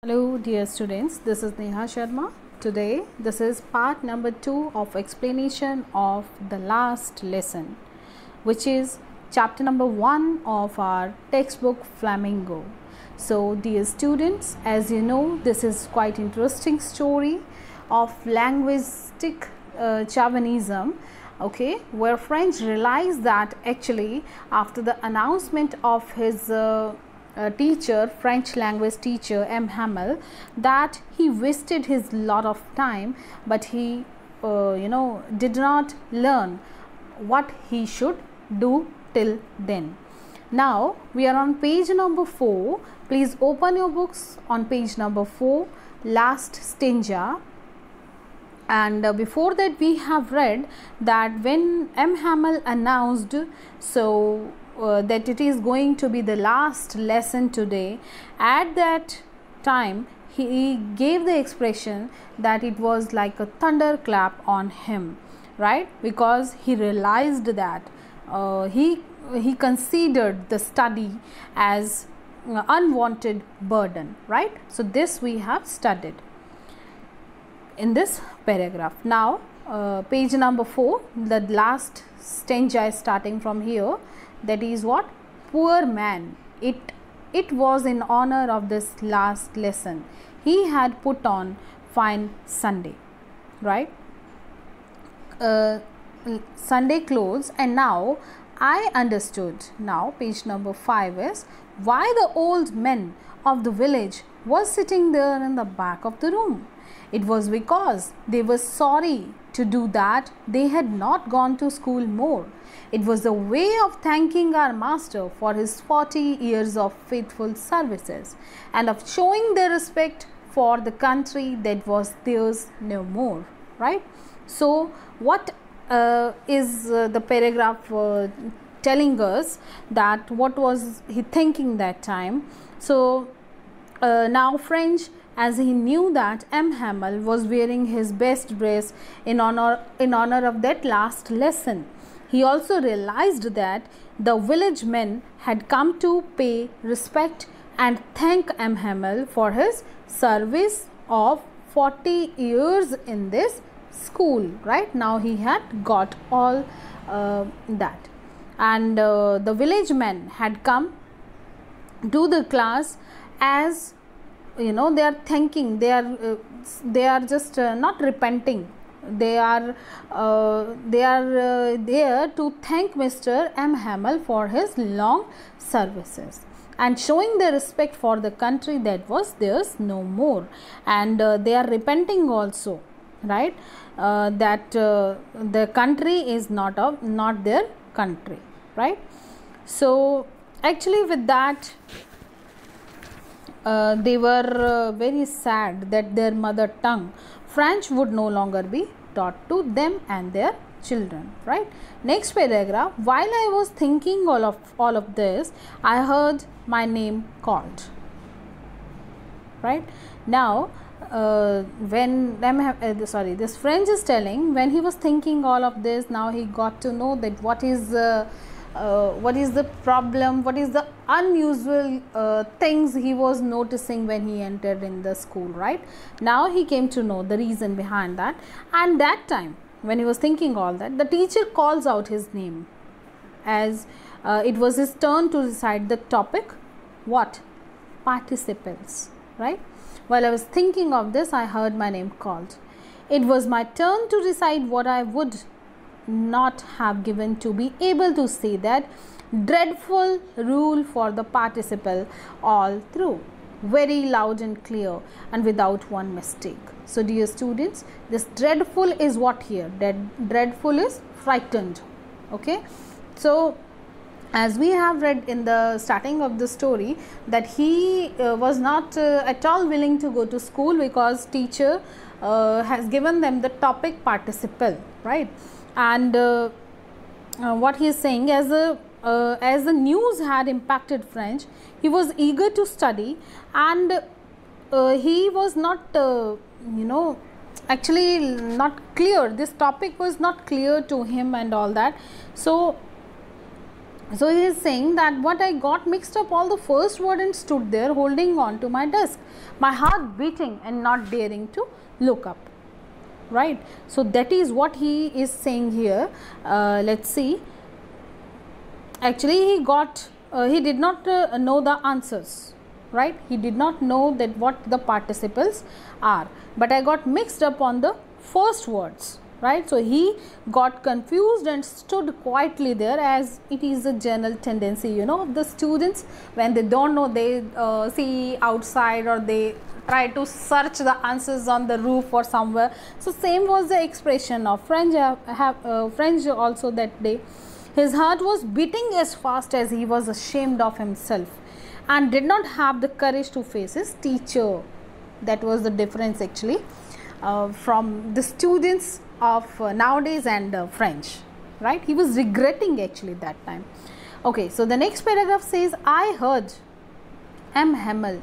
Hello dear students, this is Neha Sharma. Today this is part number 2 of explanation of the last lesson, which is chapter number 1 of our textbook Flamingo. So dear students, as you know, this is quite interesting story of linguistic chauvinism, okay, where French realized that actually after the announcement of his teacher, French language teacher M. Hamel, that he wasted his lot of time, but he did not learn what he should do till then. Now we are on page number 4. Please open your books on page number 4, last stanza. And before that we have read that when M. Hamel announced that it is going to be the last lesson today, at that time he gave the expression that it was like a thunderclap on him, right? Because he realized that he considered the study as unwanted burden, right? So this we have studied in this paragraph. Now page number 4, the last stanza is starting from here. That is what? Poor man. It was in honor of this last lesson. He had put on fine Sunday, right? Sunday clothes, and now I understood. Now page number 5 is why the old men of the village was sitting there in the back of the room. It was because they were sorry to do that they had not gone to school more. It was a way of thanking our master for his 40 years of faithful services and of showing their respect for the country that was theirs no more, right? So what is the paragraph telling us? That what was he thinking that time? So now French, as he knew that M. Hamel was wearing his best dress in honor of that last lesson, he also realized that the village men had come to pay respect and thank M. Hamel for his service of 40 years in this school, right? Now he had got all that, and the village men had come to the class as they are thanking, they are just not repenting, they are there to thank Mr. M. Hamel for his long services and showing their respect for the country that was theirs no more, and they are repenting also, right? That the country is not their country, right? So actually with that they were very sad that their mother tongue French would no longer be taught to them and their children, right? Next paragraph. While I was thinking all of this, I heard my name called, right? Now when this French is telling, when he was thinking all of this, now he got to know that what is the problem, what is the unusual things he was noticing when he entered in the school, right? Now he came to know the reason behind that, and that time when he was thinking all that, the teacher calls out his name as it was his turn to recite the topic, what? Participles, right? While I was thinking of this, I heard my name called. It was my turn to recite what I would not have given to be able to say that dreadful rule for the participle all through, very loud and clear and without one mistake. So dear students, this dreadful is what here? That dreadful is frightened, okay? So as we have read in the starting of the story, that he was not at all willing to go to school because teacher has given them the topic participle, right? And what he is saying, as the news had impacted French, he was eager to study, and he was not actually not clear, this topic was not clear to him and all that. So So he is saying that what I got mixed up all the first word and stood there holding on to my desk, my heart beating and not daring to look up. Right. So that is what he is saying here. Let's see. Actually, he did not know the answers. Right. He did not know that what the participles are. But I got mixed up on the first words. Right. So he got confused and stood quietly there, as it is a general tendency, of the students when they don't know, they see outside or they try to search the answers on the roof or somewhere. So same was the expression of French also that day. His heart was beating as fast as he was ashamed of himself and did not have the courage to face his teacher. That was the difference actually from the students of nowadays and French, right? He was regretting actually that time. Okay, so the next paragraph says, I heard M. Hamel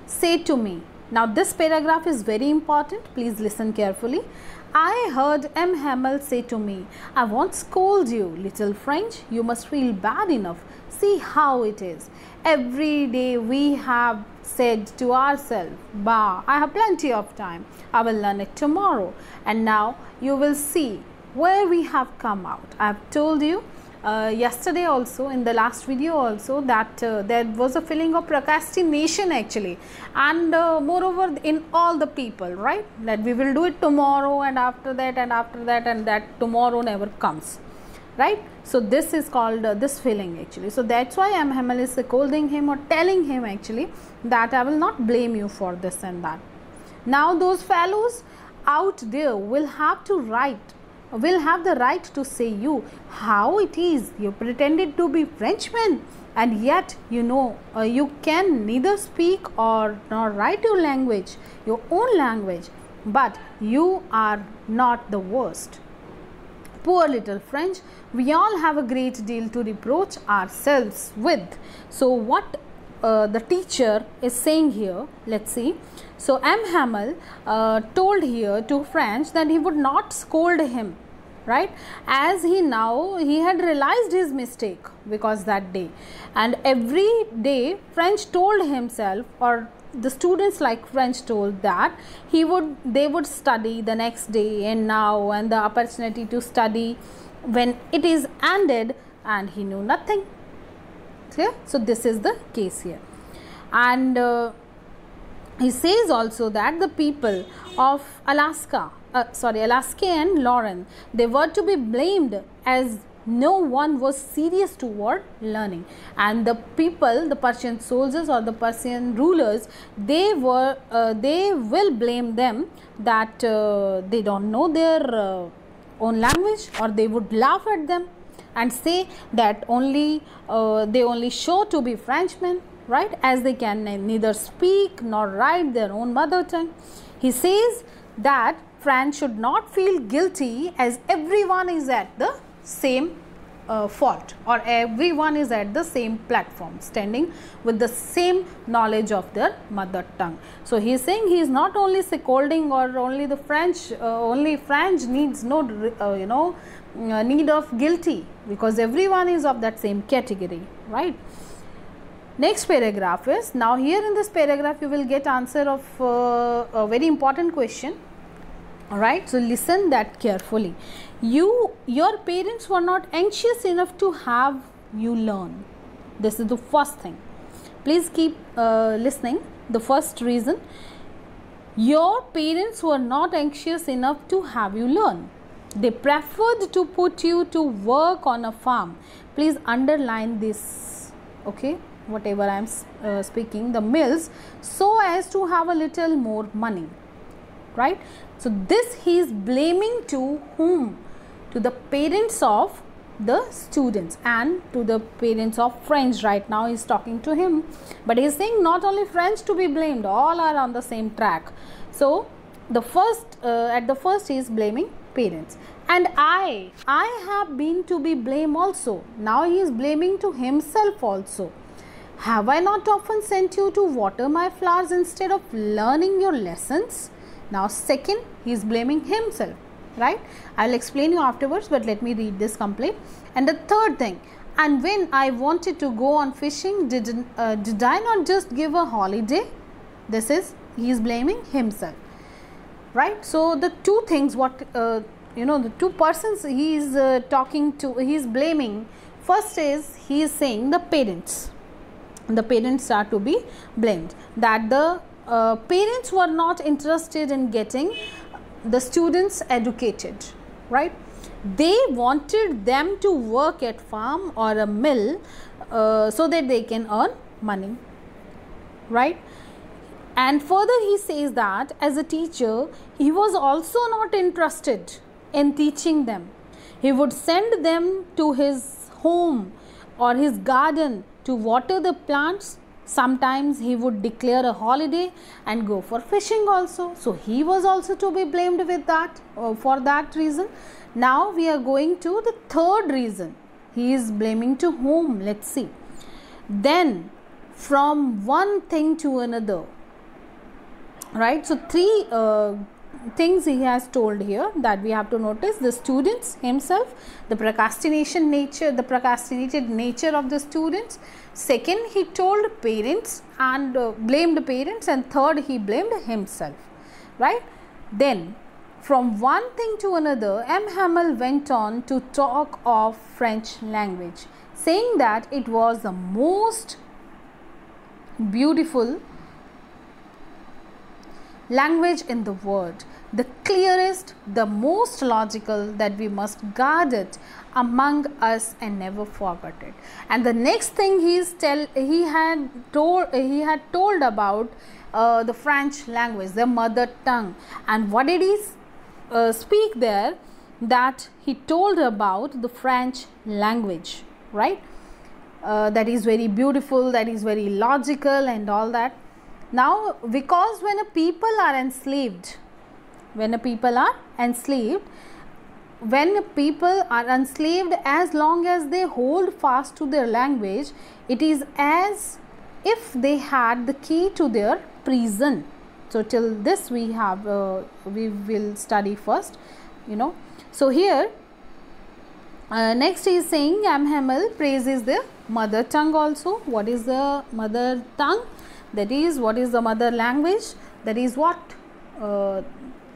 say to me. Now this paragraph is very important. Please listen carefully. I heard M. Hamel say to me, I won't scold you, little French. You must feel bad enough. See how it is. Every day we have said to ourselves, bah, I have plenty of time. I will learn it tomorrow. And now you will see where we have come out. I have told you yesterday also, in the last video also, that there was a feeling of procrastination actually, and moreover in all the people, right, that we will do it tomorrow and after that and after that, and that tomorrow never comes, right? So this is called this feeling actually. So that's why M. Hamel is scolding him or telling him actually that I will not blame you for this and that. Now those fellows out there will have the right to say you how it is you pretended to be Frenchmen, and yet you can neither speak or nor write your language, your own language, but you are not the worst. Poor little French, we all have a great deal to reproach ourselves with. So what the teacher is saying here, let's see. So M. Hamel told here to French that he would not scold him, right, as he had realized his mistake, because that day and every day French told himself, or the students like French told, that they would study the next day, and now and the opportunity to study when it is ended, and he knew nothing. Clear? So this is the case here. And he says also that the people of Alaska and Lorraine, they were to be blamed, as no one was serious toward learning, and the people, the Persian soldiers or the Persian rulers, they will blame them that they don't know their own language, or they would laugh at them and say that they only show to be Frenchmen, right, as they can neither speak nor write their own mother tongue. He says that France should not feel guilty, as everyone is at the same fault, or everyone is at the same platform, standing with the same knowledge of their mother tongue. So he is saying he is not only scolding, or only the French, only French needs no need of guilty, because everyone is of that same category, right? Next paragraph is, now here in this paragraph you will get answer of a very important question. Alright, so listen that carefully. Your parents were not anxious enough to have you learn. This is the first thing. Please keep listening. The first reason, your parents were not anxious enough to have you learn. They preferred to put you to work on a farm. Please underline this, okay, whatever I am speaking, the mills, so as to have a little more money, right? So this he is blaming to whom? To the parents of the students and to the parents of French. Right now he is talking to him, but he is saying not only French to be blamed, all are on the same track. So the first at the first he is blaming parents, and I have been to be blamed also. Now he is blaming to himself also. Have I not often sent you to water my flowers instead of learning your lessons? Now second, he is blaming himself, right? I will explain you afterwards, but let me read this complete. And the third thing, And when I wanted to go on fishing, did I not just give a holiday? This is, he is blaming himself, right? So the two things, what the two persons he is talking to, he is blaming. First is, he is saying the parents are to be blamed, that the parents were not interested in getting the students educated, right? They wanted them to work at farm or a mill so that they can earn money, right? And further he says that as a teacher, he was also not interested in teaching them. He would send them to his home or his garden to water the plants. Sometimes he would declare a holiday and go for fishing also. So he was also to be blamed with that, for that reason. Now we are going to the third reason. He is blaming to whom? Let's see. Then from one thing to another, right? So three things he has told here that we have to notice: the students himself, the procrastinated nature of the students. Second, he told parents and blamed parents, and third, he blamed himself, right? Then from one thing to another, M. Hamel went on to talk of French language, saying that it was the most beautiful language in the world, the clearest, the most logical, that we must guard it among us and never forget it. And the next thing he had told about the French language, the mother tongue. And what did he speak there? That he told about the French language, right? That is very beautiful, that is very logical and all that. Now, because when a people are enslaved, as long as they hold fast to their language, it is as if they had the key to their prison. So till this we will study first, So here next he is saying, M. Hamel praises the mother tongue also. What is the mother tongue? That is, what is the mother language? That is what?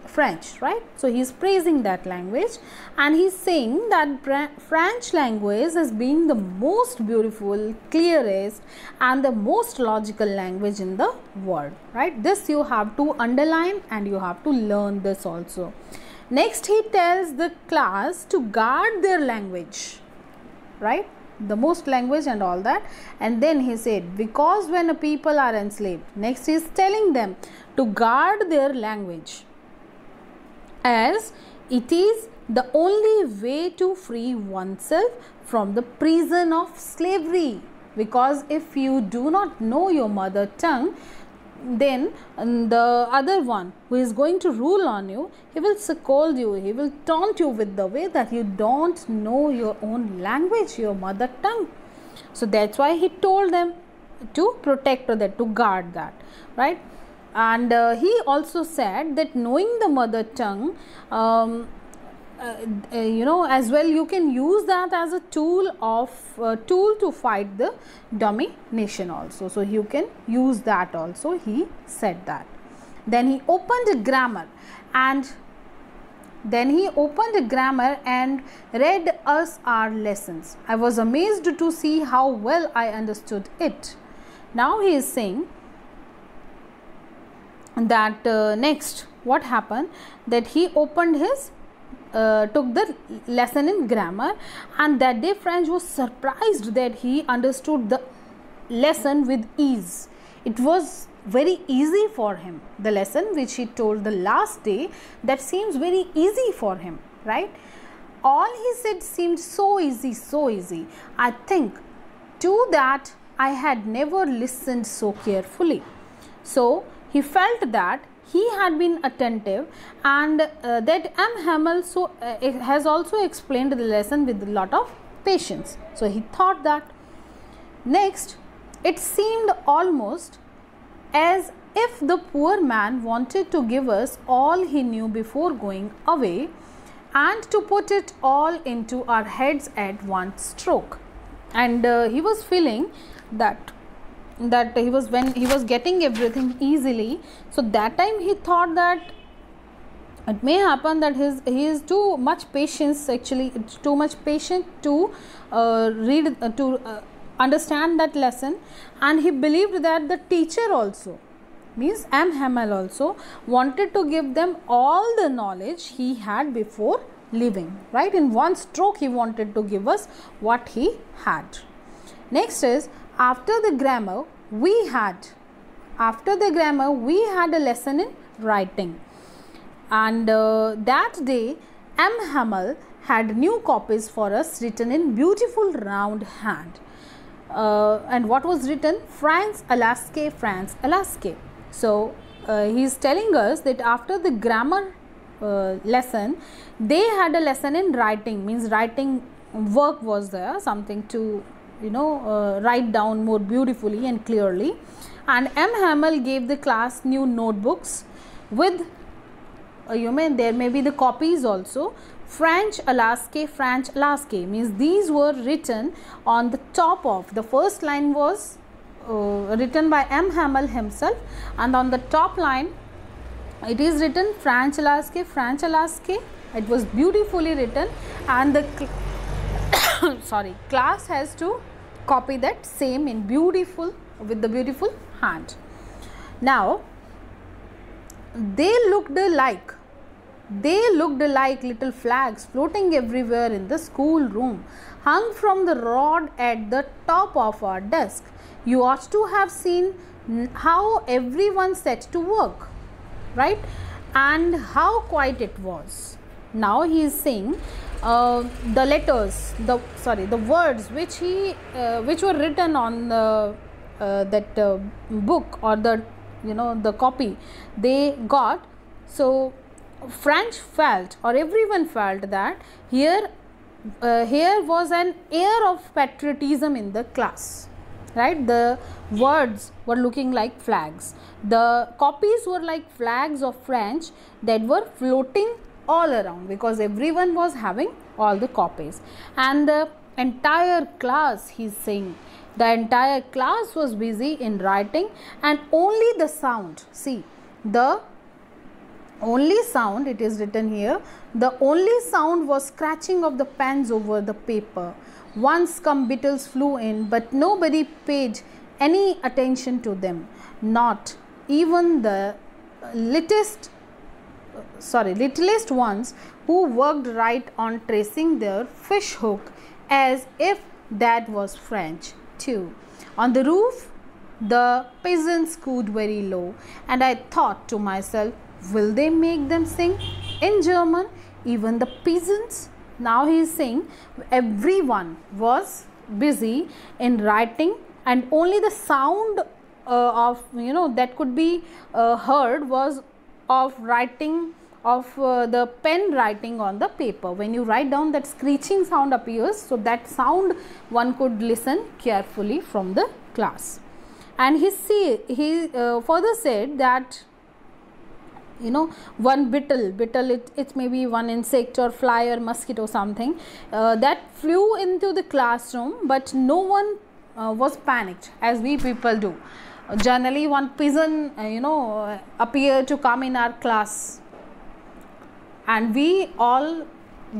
French, right? So he is praising that language, and he is saying that French language as being the most beautiful, clearest and the most logical language in the world, right? This you have to underline and you have to learn this also. Next he tells the class to guard their language, right? The most language and all that. And then he said, because when a people are enslaved, next he is telling them to guard their language, as it is the only way to free oneself from the prison of slavery. Because if you do not know your mother tongue, then the other one who is going to rule on you, he will scold you, he will taunt you with the way that you don't know your own language, your mother tongue. So that's why he told them to protect that, to guard that, right? And he also said that knowing the mother tongue, as well, you can use that as a tool to fight the domination also. So you can use that also, he said that. Then he opened a grammar and read us our lessons. I was amazed to see how well I understood it. Now he is saying that next what happened, that he opened his took the lesson in grammar, and that day French was surprised that he understood the lesson with ease. It was very easy for him, the lesson which he told the last day, that seems very easy for him, right? All he said seemed so easy. I think to that I had never listened so carefully. So he felt that he had been attentive, and that M. Hamel has also explained the lesson with a lot of patience. So he thought that. Next, it seemed almost as if the poor man wanted to give us all he knew before going away, and to put it all into our heads at one stroke. and he was feeling that he was, when he was getting everything easily, so that time he thought that it may happen that he is too much patience, actually it's too much patient to read to understand that lesson, and he believed that the teacher also, means M. Hamel also wanted to give them all the knowledge he had before leaving, right? In one stroke he wanted to give us what he had. Next is, after the grammar we had a lesson in writing, and that day M. Hamel had new copies for us written in beautiful round hand. And what was written? France, Alaska, France, Alaska. So he is telling us that after the grammar lesson, they had a lesson in writing, means writing work was there, something to write down more beautifully and clearly. And M. Hamel gave the class new notebooks with there may be the copies also. French, Alaska, French, Alaska, means these were written on the top of, the first line was written by M. Hamel himself, and on the top line it is written French, Alaska, French, Alaska. It was beautifully written, and the class has to copy that same in beautiful, with the beautiful hand. Now they looked like little flags floating everywhere in the schoolroom, hung from the rod at the top of our desk. You ought to have seen how everyone set to work, right? And how quiet it was. Now he is saying the letters, the words which were written on that book, or the copy they got. So French felt, or everyone felt, that here was an air of patriotism in the class, right? The words were looking like flags, the copies were like flags of French that were floating all around, because everyone was having all the copies. And the entire class, he is saying, the entire class was busy in writing, and only the sound, see, the only sound, it is written here, the only sound was scratching of the pens over the paper. Once come beetles flew in, but nobody paid any attention to them, not even the littlest ones, who worked right on tracing their fish hook, as if that was French too. On the roof the peasants cooed very low, and I thought to myself, will they make them sing in German, even the peasants? Now he is saying everyone was busy in writing, and only the sound of that could be heard was of writing, of the pen writing on the paper. When you write down, that screeching sound appears, so that sound one could listen carefully from the class. And he further said that one beetle, it may be one insect or fly or mosquito, something that flew into the classroom, but no one was panicked, as we people do. Generally one pigeon appeared to come in our class, and we all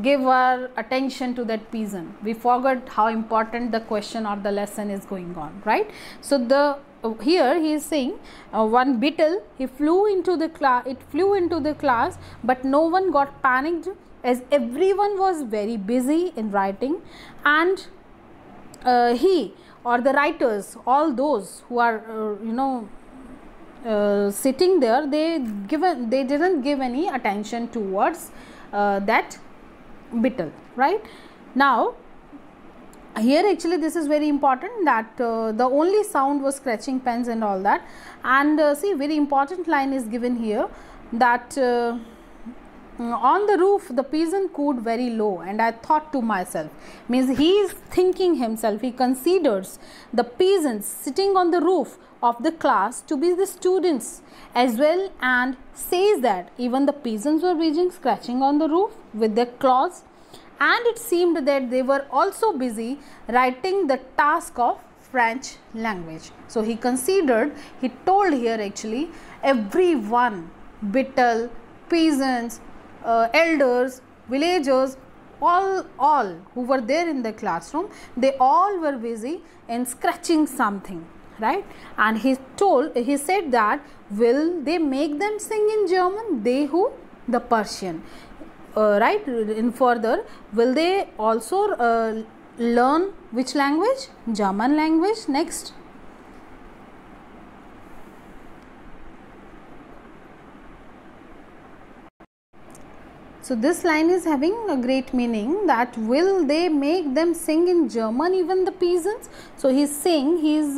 give our attention to that pigeon. We forgot how important the question or the lesson is going on, right? So here he is saying one beetle, it flew into the class, but no one got panicked, as everyone was very busy in writing. And he, or the writers, all those who are sitting there, they didn't give any attention towards that beetle, right? Now here actually this is very important, that the only sound was scratching pens and all that. And see, very important line is given here, that on the roof the peasant cooed very low, and I thought to myself, means he is thinking himself, he considers the peasants sitting on the roof of the class to be the students as well, and says that even the peasants were busy scratching on the roof with their claws. and it seemed that they were also busy writing the task of French language. So he considered, he told here actually, everyone, Bittel, peasants, elders, villagers, all who were there in the classroom, they all were busy in scratching something, right? And he said that, will they make them sing in German? They who? The Persian, right? In further, will they also learn which language? German language. Next. So this line is having a great meaning, that will they make them sing in German, even the peasants? So he's saying, he's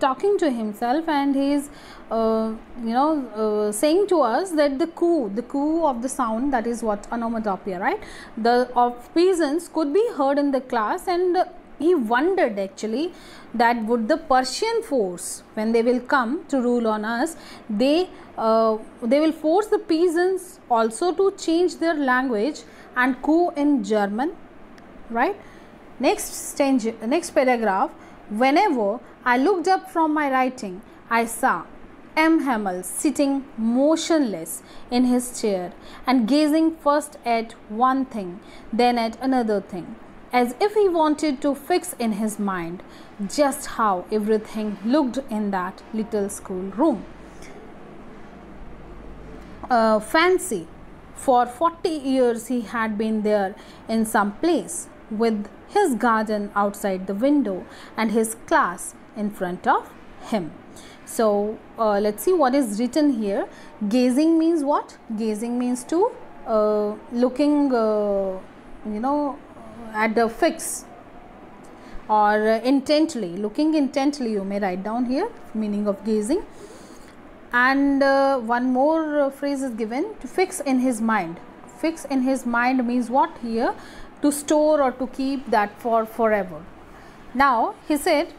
talking to himself, and he's saying to us that the coo of the sound, that is what onomatopoeia, right? The of peasants could be heard in the class, and he wondered actually that would the Persian force, when they will come to rule on us, they will force the peasants also to change their language and coo in German, right? Next paragraph. Whenever I looked up from my writing, I saw M. Hamel sitting motionless in his chair and gazing first at one thing, then at another thing, as if he wanted to fix in his mind just how everything looked in that little schoolroom. Fancy, for 40 years he had been there in some place, with his garden outside the window and his class in front of him. So let's see what is written here. Gazing means what? Gazing means to looking at the fix, or intently, looking intently, you may write down here meaning of gazing. And one more phrase is given, to fix in his mind. Fix in his mind means what here? To store or to keep that for forever. Now he said,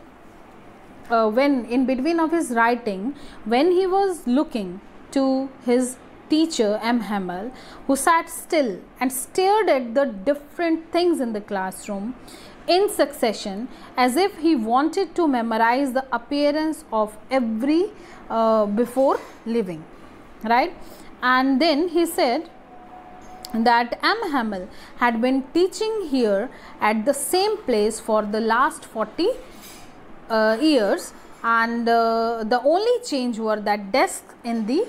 when in between of his writing, when he was looking to his teacher M. Hamel, who sat still and stared at the different things in the classroom in succession, as if he wanted to memorize the appearance of every before living, right? And then he said that M. Hamel had been teaching here at the same place for the last 40 years, and the only change were that desk in the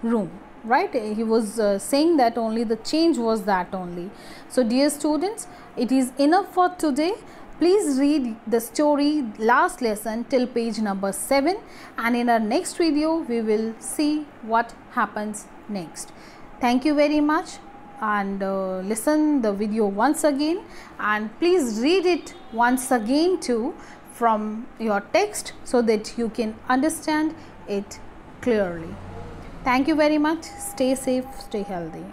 room, right? He was saying that only the change was that only. So dear students, it is enough for today. Please read the story last lesson till page number 7, and in our next video we will see what happens next. Thank you very much, and listen the video once again, and please read it once again too from your text, so that you can understand it clearly. Thank you very much. Stay safe, stay healthy.